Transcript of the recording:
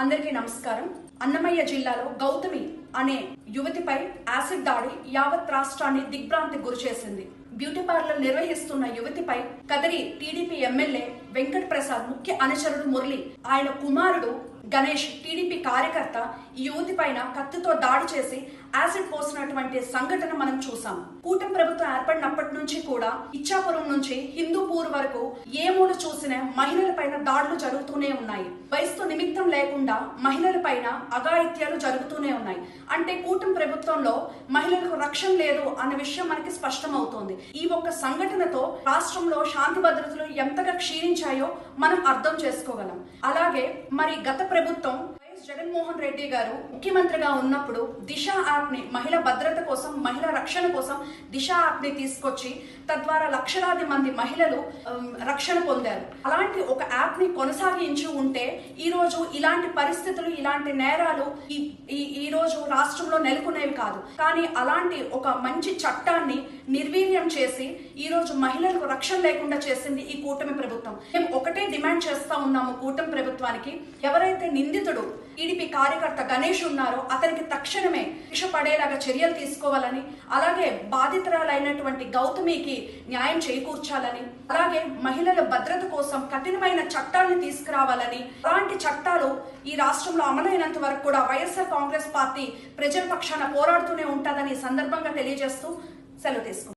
అందరికీ నమస్కారం. అన్నమయ్య జిల్లాలో గౌతమి అనే యువతిపై యాసిడ్ దాడి యావత్ రాష్ట్రాన్ని దిగ్భ్రాంతికి గురిచేసింది. బ్యూటీ పార్లర్ నిర్వహిస్తున్న యువతిపై కదిరి టీడీపీ ఎమ్మెల్యే వెంకట ప్రసాద్ ముఖ్య అనుచరుడు మురళి, ఆయన కుమారుడు గణేష్ టీడీపీ కార్యకర్త ఈ యువతి పైన కత్తితో దాడి చేసి యాసిడ్ పోసినటువంటి సంఘటన మనం చూసాం. కూటమి ప్రభుత్వం ఏర్పడినప్పటి నుంచి కూడా ఇచ్చాపురం నుంచి హిందూపూర్ వరకు ఏ మూల చూసినా మహిళల పైన దాడులు జరుగుతూనే ఉన్నాయి. వయసుతో నిమిత్తం లేకుండా మహిళల పైన అఘాయిత్యాలు జరుగుతూనే ఉన్నాయి. అంటే కూటమి ప్రభుత్వంలో మహిళలకు రక్షణ లేదు అన్న విషయం మనకి స్పష్టమవుతోంది. ఈ ఒక్క సంఘటనతో రాష్ట్రంలో శాంతి భద్రతలు ఎంతగా క్షీణించాయో మనం అర్థం చేసుకోగలం. అలాగే మరి గత ప్రభుత్వం జగన్మోహన్ రెడ్డి గారు ముఖ్యమంత్రిగా ఉన్నప్పుడు దిశ యాప్ ని మహిళా భద్రత కోసం, మహిళా రక్షణ కోసం దిశ యాప్ ని తీసుకొచ్చి తద్వారా లక్షలాది మంది మహిళలు రక్షణ పొందారు. అలాంటి ఒక యాప్ ని కొనసాగించి ఉంటే ఈ రోజు ఇలాంటి పరిస్థితులు, ఇలాంటి నేరాలు ఈ రోజు రాష్ట్రంలో నెలకొనేవి కాదు. కానీ అలాంటి ఒక మంచి చట్టాన్ని నిర్వీర్యం చేసి ఈ రోజు మహిళలకు రక్షణ లేకుండా చేసింది ఈ కూటమి ప్రభుత్వం. మేము ఒకటే డిమాండ్ చేస్తా ఉన్నాము కూటమి ప్రభుత్వానికి, ఎవరైతే నిందితుడు టీడీపీ కార్యకర్త గణేష్ ఉన్నారో అతనికి తక్షణమే శిక్ష పడేలాగా చర్యలు తీసుకోవాలని, అలాగే బాధితురాలైనటువంటి గౌతమికి న్యాయం చేకూర్చాలని, అలాగే మహిళల భద్రత కోసం కఠినమైన చట్టాలను తీసుకురావాలని, అలాంటి చట్టాలు ఈ రాష్ట్రంలో అమలైనంత వరకు కూడా వైఎస్ఆర్ కాంగ్రెస్ పార్టీ ప్రజల పక్షాన పోరాడుతూనే ఉంటుందని సందర్భంగా తెలియజేస్తూ సెలవు తీసుకుంటాం.